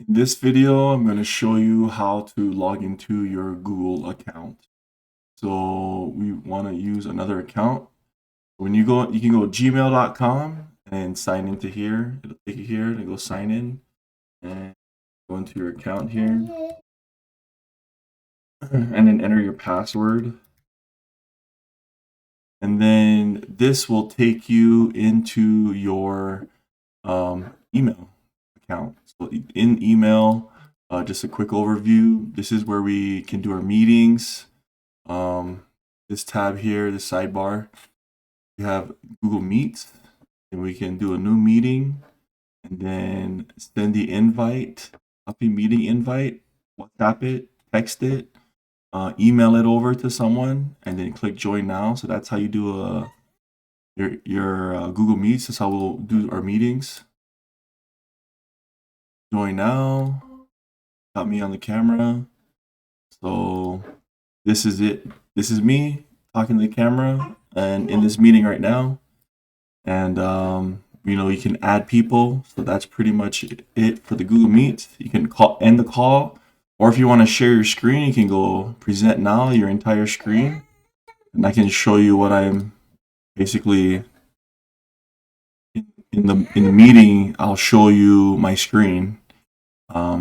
In this video, I'm going to show you how to log into your Google account. So we want to use another account. When you go, you can go gmail.com and sign into here. It'll take you here to go sign in and go into your account here and then enter your password. And then this will take you into your email account. So in email, just a quick overview. This is where we can do our meetings. This tab here, this sidebar, we have Google Meet, and we can do a new meeting and then send the invite, copy meeting invite, WhatsApp it, text it, email it over to someone, and then click join now. So that's how you do your Google Meets. That's how we'll do our meetings. Join now. Got me on the camera. So this is it. This is me talking to the camera and in this meeting right now. And you can add people. So that's pretty much it for the Google Meet. You can end the call, or if you want to share your screen, you can go present now, your entire screen, and I can show you what I'm basically in the meeting. I'll show you my screen.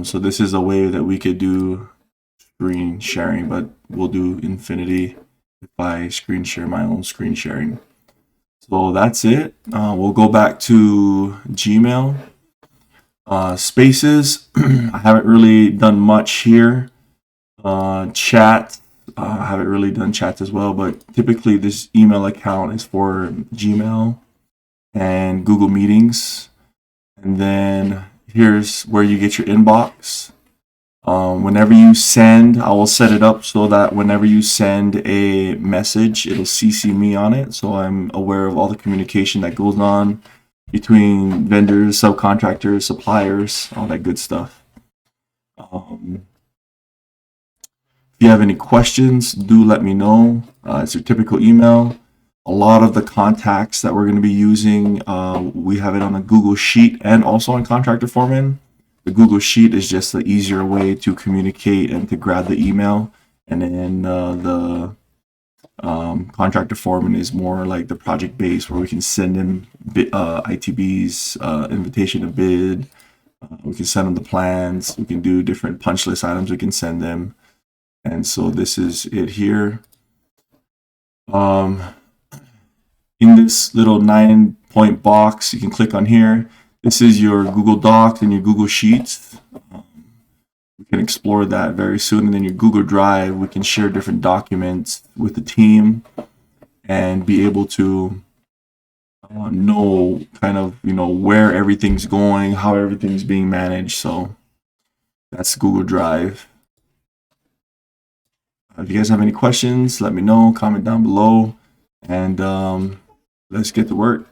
So this is a way that we could do screen sharing, but we'll do infinity if I screen share my own screen sharing. So that's it. We'll go back to Gmail. Spaces, I haven't really done much here. Chat, I haven't really done chats as well, but typically this email account is for Gmail and Google Meetings. And then here's where you get your inbox. Whenever you send, I will set it up so that whenever you send a message, it'll CC me on it, so I'm aware of all the communication that goes on between vendors, subcontractors, suppliers, all that good stuff. If you have any questions, do let me know. It's your typical email. A lot of the contacts that we're going to be using, we have it on a Google Sheet and also on Contractor Foreman. The Google Sheet is just the easier way to communicate and to grab the email. And then the Contractor Foreman is more like the project base, where we can send them ITBs, invitation to bid. We can send them the plans. We can do different punch list items. We can send them. And so this is it here. In this little 9-point box, you can click on here. This is your Google Docs and your Google Sheets. We can explore that very soon. And then your Google Drive, we can share different documents with the team and be able to know kind of, where everything's going, how everything's being managed. So that's Google Drive. If you guys have any questions, let me know, comment down below, and let's get to work.